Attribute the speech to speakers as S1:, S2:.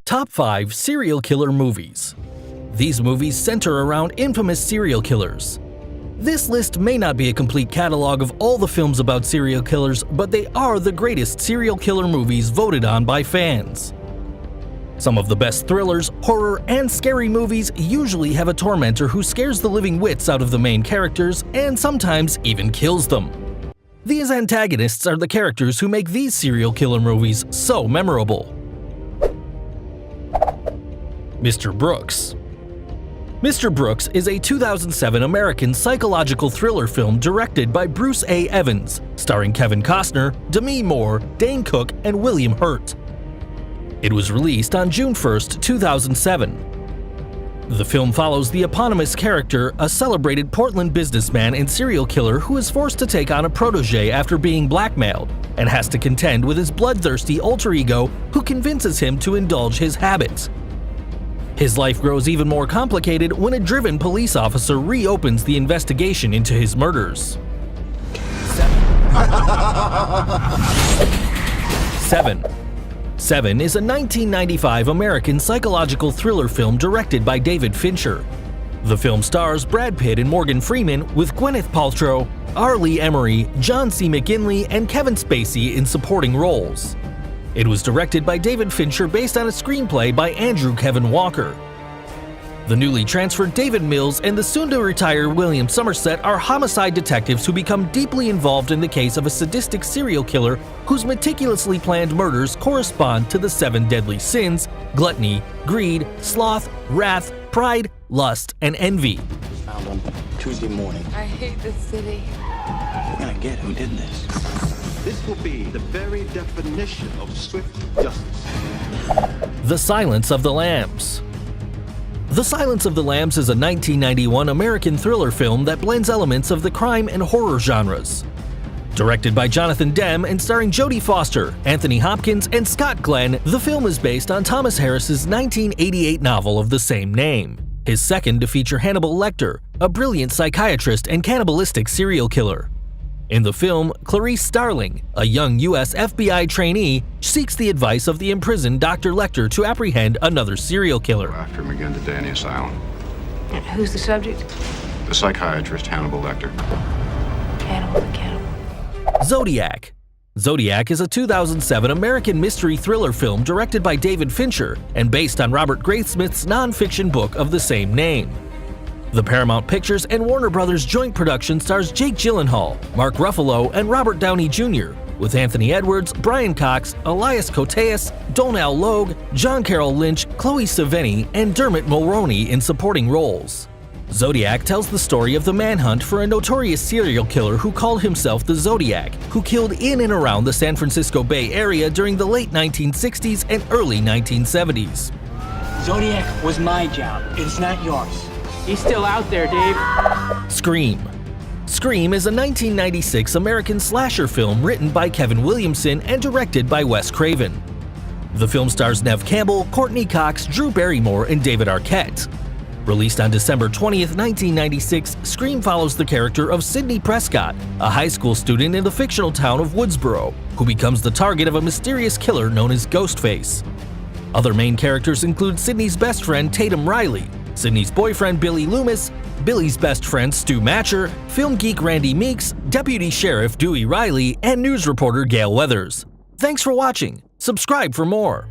S1: Top 5 Serial Killer Movies. These movies center around infamous serial killers. This list may not be a complete catalog of all the films about serial killers, but they are the greatest serial killer movies voted on by fans. Some of the best thrillers, horror, and scary movies usually have a tormentor who scares the living wits out of the main characters and sometimes even kills them. These antagonists are the characters who make these serial killer movies so memorable. Mr. Brooks. Mr. Brooks is a 2007 American psychological thriller film directed by Bruce A. Evans, starring Kevin Costner, Demi Moore, Dane Cook, and William Hurt. It was released on June 1, 2007. The film follows the eponymous character, a celebrated Portland businessman and serial killer who is forced to take on a protege after being blackmailed, and has to contend with his bloodthirsty alter ego who convinces him to indulge his habits. His life grows even more complicated when a driven police officer reopens the investigation into his murders. 7. Seven is a 1995 American psychological thriller film directed by David Fincher. The film stars Brad Pitt and Morgan Freeman with Gwyneth Paltrow, R. Lee Emery, John C. McGinley, and Kevin Spacey in supporting roles. It was directed by David Fincher based on a screenplay by Andrew Kevin Walker. The newly transferred David Mills and the soon-to-retire William Somerset are homicide detectives who become deeply involved in the case of a sadistic serial killer whose meticulously planned murders correspond to the 7 deadly sins: gluttony, greed, sloth, wrath, pride, lust, and envy.
S2: Found on Tuesday morning.
S3: I hate this city.
S2: We're gonna get who did this.
S4: This will be the very definition of swift justice.
S1: The Silence of the Lambs. The Silence of the Lambs is a 1991 American thriller film that blends elements of the crime and horror genres. Directed by Jonathan Demme and starring Jodie Foster, Anthony Hopkins, and Scott Glenn, the film is based on Thomas Harris's 1988 novel of the same name, his second to feature Hannibal Lecter, a brilliant psychiatrist and cannibalistic serial killer. In the film, Clarice Starling, a young U.S. FBI trainee, seeks the advice of the imprisoned Dr. Lecter to apprehend another serial killer.
S5: After him again today in the asylum.
S3: And who's the subject?
S5: The psychiatrist Hannibal Lecter.
S3: Cannibal the cannibal.
S1: Zodiac. Zodiac is a 2007 American mystery thriller film directed by David Fincher and based on Robert Graysmith's non-fiction book of the same name. The Paramount Pictures and Warner Brothers joint production stars Jake Gyllenhaal, Mark Ruffalo, and Robert Downey Jr., with Anthony Edwards, Brian Cox, Elias Koteas, Donal Logue, John Carroll Lynch, Chloe Sevigny, and Dermot Mulroney in supporting roles. Zodiac tells the story of the manhunt for a notorious serial killer who called himself the Zodiac, who killed in and around the San Francisco Bay Area during the late 1960s and early 1970s.
S6: Zodiac was my job. It's not yours.
S7: He's still out there, Dave.
S1: Scream. Scream is a 1996 American slasher film written by Kevin Williamson and directed by Wes Craven. The film stars Neve Campbell, Courtney Cox, Drew Barrymore, and David Arquette. Released on December 20, 1996, Scream follows the character of Sidney Prescott, a high school student in the fictional town of Woodsboro, who becomes the target of a mysterious killer known as Ghostface. Other main characters include Sidney's best friend Tatum Riley, Sidney's boyfriend Billy Loomis, Billy's best friend Stu Matcher, film geek Randy Meeks, Deputy Sheriff Dewey Riley, and news reporter Gail Weathers. Thanks for watching. Subscribe for more.